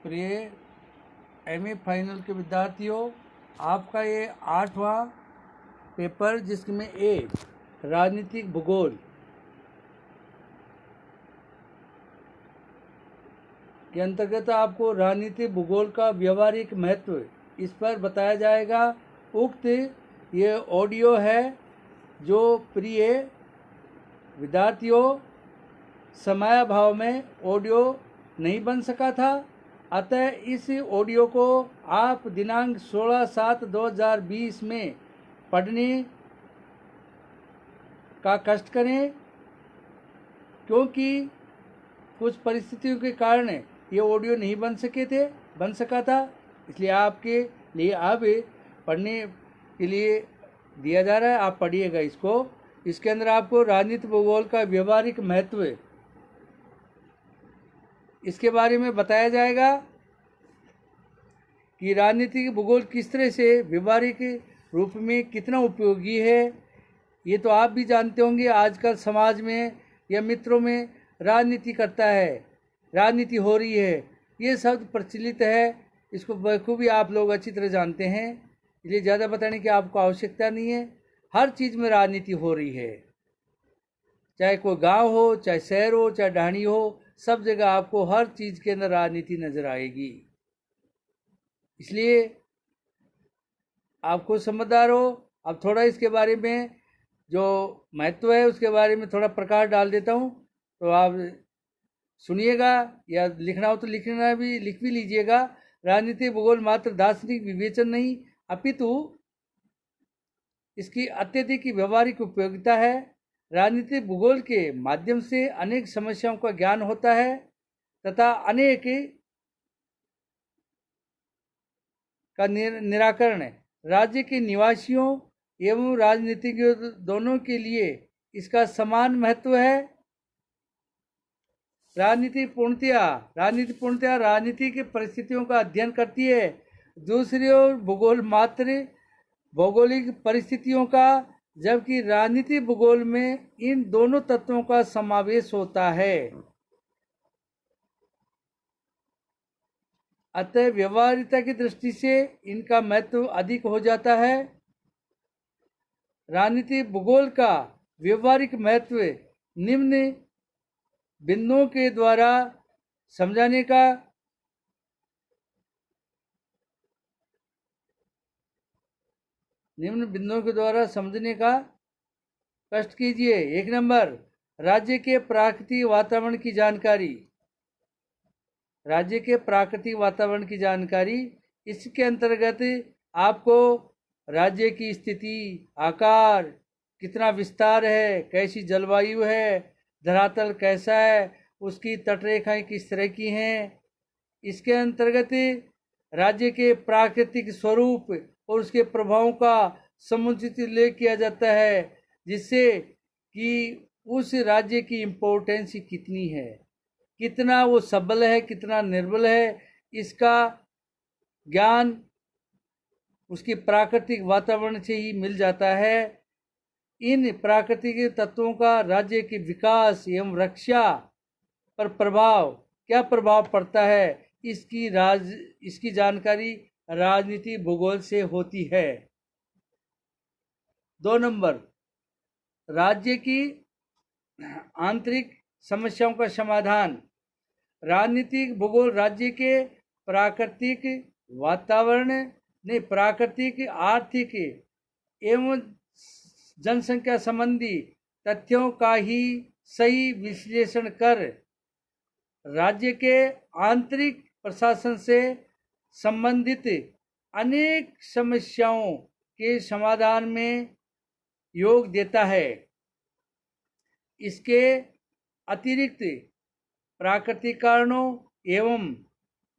प्रिय MA final के विद्यार्थियों, आपका ये 8वां पेपर जिसमें राजनीतिक भूगोल के अंतर्गत आपको राजनीतिक भूगोल का व्यवहारिक महत्व इस पर बताया जाएगा। उक्त ये ऑडियो है जो प्रिय विद्यार्थियों समयाभाव में ऑडियो नहीं बन सका था, अतः इस ऑडियो को आप दिनांक 16/7/2020 में पढ़ने का कष्ट करें, क्योंकि कुछ परिस्थितियों के कारण ये ऑडियो नहीं बन सका था। इसलिए आपके लिए अब पढ़ने के लिए दिया जा रहा है, आप पढ़िएगा इसको। इसके अंदर आपको राजनीतिक भूगोल का व्यवहारिक महत्व इसके बारे में बताया जाएगा कि राजनीतिक भूगोल किस तरह से व्यवहारिक रूप में कितना उपयोगी है। ये तो आप भी जानते होंगे, आजकल समाज में या मित्रों में राजनीति करता है, राजनीति हो रही है, ये शब्द प्रचलित है। इसको बखूबी आप लोग अच्छी तरह जानते हैं, इसलिए ज़्यादा बताने की आपको आवश्यकता नहीं है। हर चीज़ में राजनीति हो रही है, चाहे कोई गांव हो, चाहे शहर हो, चाहे ढाणी हो, सब जगह आपको हर चीज़ के अंदर राजनीति नजर आएगी। इसलिए आपको समझदार हो। अब थोड़ा इसके बारे में जो महत्व है उसके बारे में थोड़ा प्रकाश डाल देता हूँ, तो आप सुनिएगा, या लिखना हो तो लिख भी लीजिएगा। राजनीतिक भूगोल मात्र दार्शनिक विवेचन नहीं, अपितु इसकी अत्यधिक व्यवहारिक उपयोगिता है। राजनीतिक भूगोल के माध्यम से अनेक समस्याओं का ज्ञान होता है तथा अनेक का निराकरण राज्य के निवासियों एवं राजनीतिज्ञों दोनों के लिए इसका समान महत्व है। राजनीति पूर्णतया राजनीति की परिस्थितियों का अध्ययन करती है। दूसरी ओर भूगोल मात्र भौगोलिक परिस्थितियों का, जबकि राजनीतिक भूगोल में इन दोनों तत्वों का समावेश होता है। अतः व्यवहारिकता की दृष्टि से इनका महत्व अधिक हो जाता है। राजनीतिक भूगोल का व्यवहारिक महत्व निम्न बिंदुओं के द्वारा समझने का कष्ट कीजिए। 1 नंबर, राज्य के प्राकृतिक वातावरण की जानकारी। इसके अंतर्गत आपको राज्य की स्थिति, आकार, कितना विस्तार है, कैसी जलवायु है, धरातल कैसा है, उसकी तटरेखाएं किस तरह की हैं। इसके अंतर्गत राज्य के प्राकृतिक स्वरूप और उसके प्रभावों का समुचित उल्लेख किया जाता है, जिससे कि उस राज्य की इम्पोर्टेंस कितनी है, कितना वो सबल है, कितना निर्बल है, इसका ज्ञान उसके प्राकृतिक वातावरण से ही मिल जाता है। इन प्राकृतिक तत्वों का राज्य के विकास एवं रक्षा पर क्या प्रभाव पड़ता है, इसकी जानकारी राजनीति भूगोल से होती है। 2 नंबर, राज्य की आंतरिक समस्याओं का समाधान। राजनीतिक भूगोल राज्य के प्राकृतिक, आर्थिक एवं जनसंख्या संबंधी तथ्यों का ही सही विश्लेषण कर राज्य के आंतरिक प्रशासन से संबंधित अनेक समस्याओं के समाधान में योग देता है। इसके अतिरिक्त प्राकृतिक कारणों एवं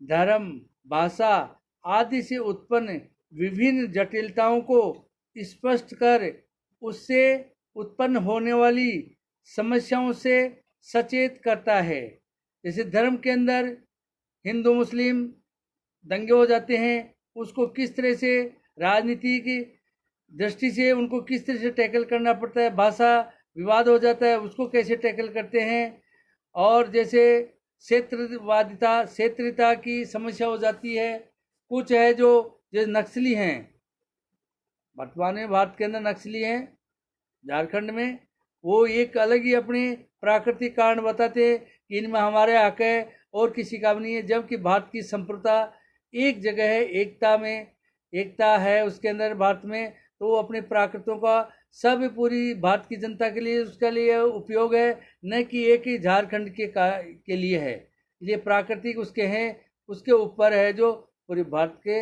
धर्म, भाषा आदि से उत्पन्न विभिन्न जटिलताओं को स्पष्ट कर उससे उत्पन्न होने वाली समस्याओं से सचेत करता है। जैसे धर्म के अंदर हिंदू मुस्लिम दंगे हो जाते हैं, उसको किस तरह से राजनीति की दृष्टि से उनको किस तरह से टैकल करना पड़ता है। भाषा विवाद हो जाता है, उसको कैसे टैकल करते हैं। और जैसे क्षेत्रीयता की समस्या हो जाती है। कुछ है जो नक्सली हैं, वर्तमान में भारत के अंदर नक्सली हैं झारखंड में, वो एक अलग ही अपने प्राकृतिक कारण बताते हैं कि इनमें हमारे हक है और किसी का भी नहीं है, जबकि भारत की संप्रभुता एक जगह है, एकता है उसके अंदर भारत में, तो वो अपने प्राकृतों का सब पूरी भारत की जनता के लिए उसके लिए उपयोग है, न कि एक ही झारखंड के लिए है। ये प्राकृतिक उसके हैं, उसके ऊपर है जो पूरे भारत के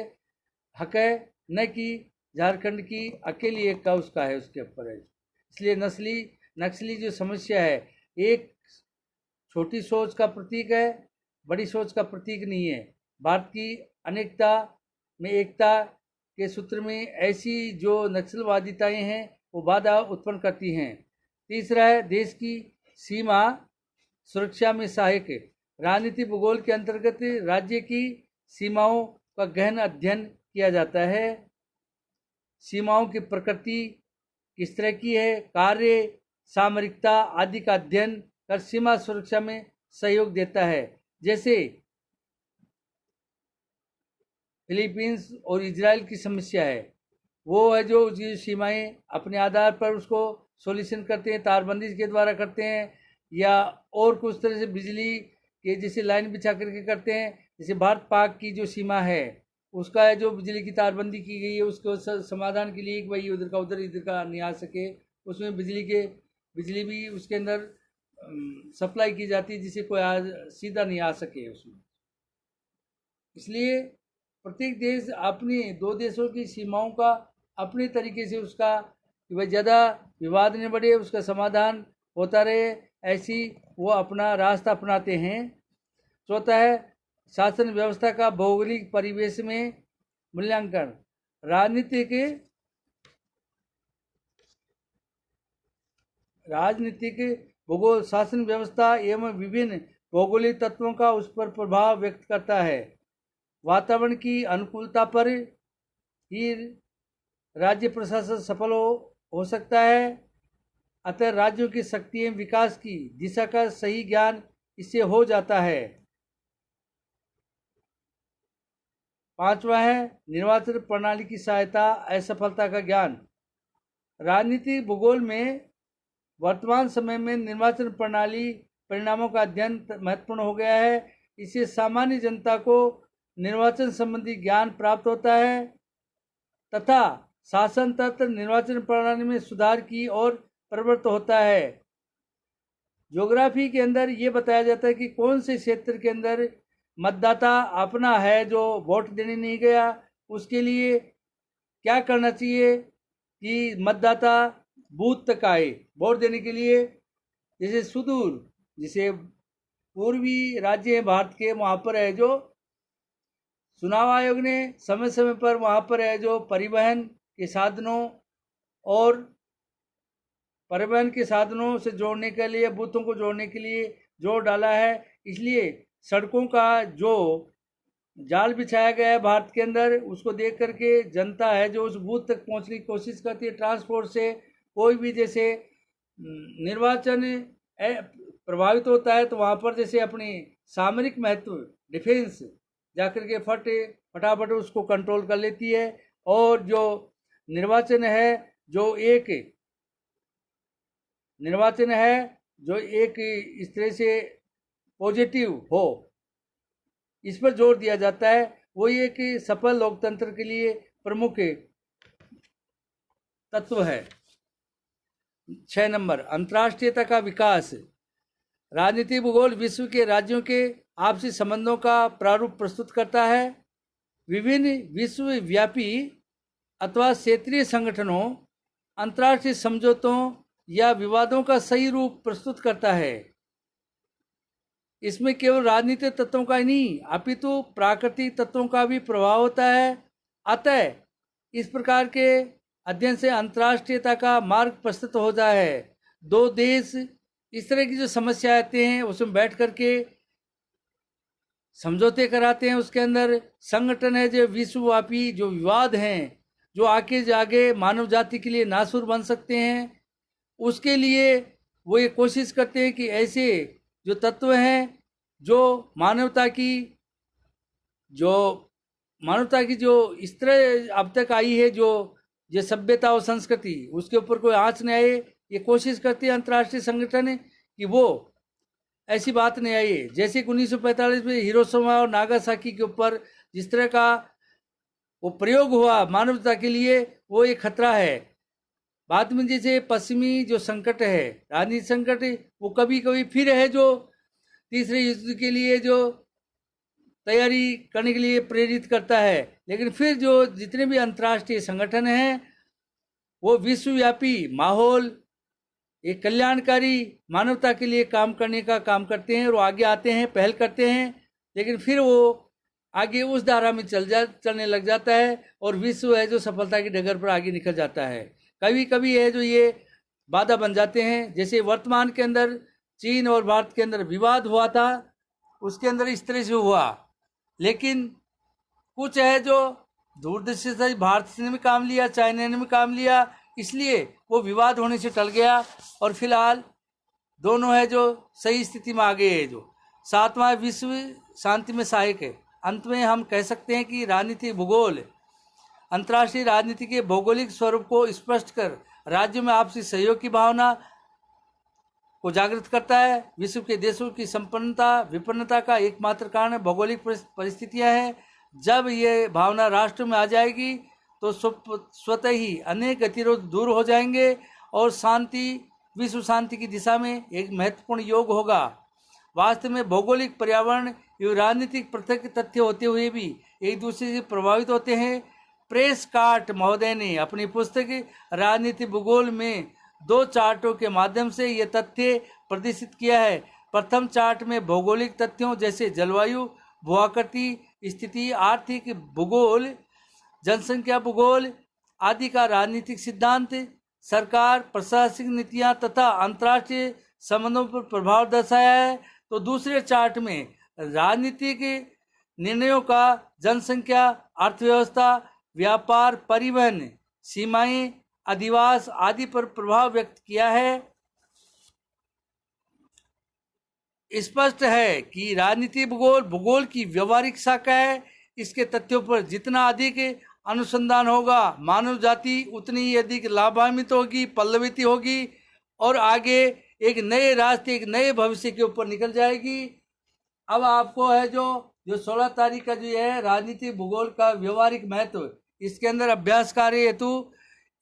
हक है, न कि झारखंड की अकेली एक का उसका है, उसके ऊपर है। इसलिए नक्सली जो समस्या है एक छोटी सोच का प्रतीक है, बड़ी सोच का प्रतीक नहीं है। भारत की अनेकता में एकता के सूत्र में ऐसी जो नक्सलवादिताएं हैं वो बाधा उत्पन्न करती हैं। तीसरा है देश की सीमा सुरक्षा में सहायक। राजनीति भूगोल के अंतर्गत राज्य की सीमाओं का गहन अध्ययन किया जाता है। सीमाओं की प्रकृति किस तरह की है, कार्य, सामरिकता आदि का अध्ययन कर सीमा सुरक्षा में सहयोग देता है। जैसे फिलीपींस और इजराइल की समस्या है, वो है जो सीमाएं अपने आधार पर उसको सॉल्यूशन करते हैं, तारबंदी के द्वारा करते हैं, या और कुछ तरह से बिजली के जैसे लाइन बिछा करके करते हैं। जैसे भारत पाक की जो सीमा है उसका है जो बिजली की तारबंदी की गई है, उसको समाधान के लिए कि भाई उधर का उधर, इधर का नहीं आ सके, उसमें बिजली भी उसके अंदर सप्लाई की जाती है जिससे कोई सीधा नहीं आ सके उसमें। इसलिए प्रत्येक देश अपनी दो देशों की सीमाओं का अपने तरीके से उसका कि भाई ज़्यादा विवाद नहीं बढ़े, उसका समाधान होता रहे, ऐसी वो अपना रास्ता अपनाते हैं। चौथा है शासन व्यवस्था का भौगोलिक परिवेश में मूल्यांकन। राजनीतिक भूगोल शासन व्यवस्था एवं विभिन्न भौगोलिक तत्वों का उस पर प्रभाव व्यक्त करता है। वातावरण की अनुकूलता पर ही राज्य प्रशासन सफल हो सकता है। अतः राज्यों की शक्ति एवं विकास की दिशा का सही ज्ञान इससे हो जाता है। पांचवा है निर्वाचन प्रणाली की सहायता, असफलता का ज्ञान। राजनीतिक भूगोल में वर्तमान समय में निर्वाचन प्रणाली परिणामों का अध्ययन महत्वपूर्ण हो गया है। इससे सामान्य जनता को निर्वाचन संबंधी ज्ञान प्राप्त होता है तथा शासन तंत्र निर्वाचन प्रणाली में सुधार की ओर प्रवृत्त होता है। ज्योग्राफी के अंदर ये बताया जाता है कि कौन से क्षेत्र के अंदर मतदाता अपना है जो वोट देने नहीं गया, उसके लिए क्या करना चाहिए कि मतदाता बूथ तक आए वोट देने के लिए। जैसे सुदूर, जैसे पूर्वी राज्य है भारत के, वहाँ पर है जो चुनाव आयोग ने समय समय पर वहाँ पर है जो परिवहन के साधनों से जोड़ने के लिए, बूथों को जोड़ने के लिए जोर डाला है। इसलिए सड़कों का जो जाल बिछाया गया है भारत के अंदर, उसको देख करके जनता है जो उस बूथ तक पहुंचने की कोशिश करती है। ट्रांसपोर्ट से कोई भी जैसे निर्वाचन प्रभावित होता है तो वहाँ पर जैसे अपनी सामरिक महत्व, डिफेंस जाकर के फटाफट उसको कंट्रोल कर लेती है। और जो निर्वाचन है जो एक इस तरह से पॉजिटिव हो, इस पर जोर दिया जाता है। वो ये कि सफल लोकतंत्र के लिए प्रमुख तत्व है। 6 नंबर अंतर्राष्ट्रीयता का विकास। राजनीतिक भूगोल विश्व के राज्यों के आपसी संबंधों का प्रारूप प्रस्तुत करता है। विभिन्न विश्वव्यापी अथवा क्षेत्रीय संगठनों, अंतर्राष्ट्रीय समझौतों या विवादों का सही रूप प्रस्तुत करता है। इसमें केवल राजनीतिक तत्वों का ही नहीं अपितु प्राकृतिक तत्वों का भी प्रभाव होता है। अतः इस प्रकार के अध्ययन से अंतर्राष्ट्रीयता का मार्ग प्रस्तुत हो जाता है। दो देश इस तरह की जो समस्या आती हैं उसमें बैठ करके समझौते कराते हैं। उसके अंदर संगठन है जो विश्वव्यापी जो विवाद हैं जो आगे जागे मानव जाति के लिए नासूर बन सकते हैं, उसके लिए वो ये कोशिश करते हैं कि ऐसे जो तत्व हैं जो मानवता की जो इस तरह अब तक आई है, जो ये सभ्यता और संस्कृति, उसके ऊपर कोई आँच नहीं आए, ये कोशिश करती है अंतर्राष्ट्रीय संगठन कि वो ऐसी बात नहीं आई। जैसे कि 1945 में हिरोशिमा और नागासाकी के ऊपर जिस तरह का वो प्रयोग हुआ मानवता के लिए, वो एक खतरा है। बाद में जैसे पश्चिमी जो संकट है, राजनीतिक संकट, वो कभी कभी फिर है जो तीसरे युद्ध के लिए जो तैयारी करने के लिए प्रेरित करता है। लेकिन फिर जो जितने भी अंतर्राष्ट्रीय संगठन हैं, वो विश्वव्यापी माहौल, एक कल्याणकारी मानवता के लिए काम करने का काम करते हैं और आगे आते हैं, पहल करते हैं। लेकिन फिर वो आगे उस धारा में चलने लग जाता है और विश्व है जो सफलता की डगर पर आगे निकल जाता है। कभी कभी है जो ये बाधा बन जाते हैं। जैसे वर्तमान के अंदर चीन और भारत के अंदर विवाद हुआ था, उसके अंदर इस तरह से हुआ। लेकिन कुछ है जो दूरदर्शी से भारत ने भी काम लिया, चाइना ने भी काम लिया, इसलिए वो विवाद होने से टल गया और फिलहाल दोनों है जो सही स्थिति में आ गए है। जो 7वां विश्व शांति में सहायक है। अंत में हम कह सकते हैं कि राजनीतिक भूगोल अंतर्राष्ट्रीय राजनीति के भौगोलिक स्वरूप को स्पष्ट कर राज्यों में आपसी सहयोग की भावना को जागृत करता है। विश्व के देशों की संपन्नता विपन्नता का एकमात्र कारण भौगोलिक परिस्थितियां हैं। जब ये भावना राष्ट्र में आ जाएगी तो स्वतः ही अनेक गतिरोध दूर हो जाएंगे और शांति, विश्व शांति की दिशा में एक महत्वपूर्ण योग होगा। वास्तव में भौगोलिक, पर्यावरण एवं राजनीतिक पृथक तथ्य होते हुए भी एक दूसरे से प्रभावित होते हैं। प्रेसकार्ट महोदय ने अपनी पुस्तक राजनीति भूगोल में 2 चार्टों के माध्यम से ये तथ्य प्रदर्शित किया है। प्रथम चार्ट में भौगोलिक तथ्यों जैसे जलवायु, भूआकृति स्थिति, आर्थिक भूगोल, जनसंख्या भूगोल आदि का राजनीतिक सिद्धांत, सरकार, प्रशासनिक नीतियां तथा अंतर्राष्ट्रीय संबंधों पर प्रभाव दर्शाया है। तो दूसरे चार्ट में राजनीतिक निर्णयों का जनसंख्या, अर्थव्यवस्था, व्यापार, परिवहन, सीमाएं, अधिवास आदि पर प्रभाव व्यक्त किया है। स्पष्ट है कि राजनीति भूगोल की व्यवहारिक शाखा है। इसके तथ्यों पर जितना अधिक अनुसंधान होगा, मानव जाति उतनी ही अधिक लाभान्वित होगी, पल्लवित होगी और आगे एक नए रास्ते, एक नए भविष्य के ऊपर निकल जाएगी। अब आपको है जो 16 तारीख का जो है राजनीतिक भूगोल का व्यवहारिक महत्व, इसके अंदर अभ्यास कार्य हेतु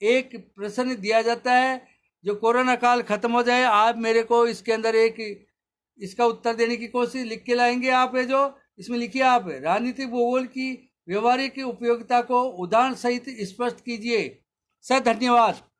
एक प्रश्न दिया जाता है। जो कोरोना काल खत्म हो जाए, आप मेरे को इसके अंदर एक इसका उत्तर देने की कोशिश लिख के लाएंगे। आप है जो इसमें लिखिए, आप राजनीतिक भूगोल की व्यवहारिक उपयोगिता को उदाहरण सहित स्पष्ट कीजिए। सर धन्यवाद।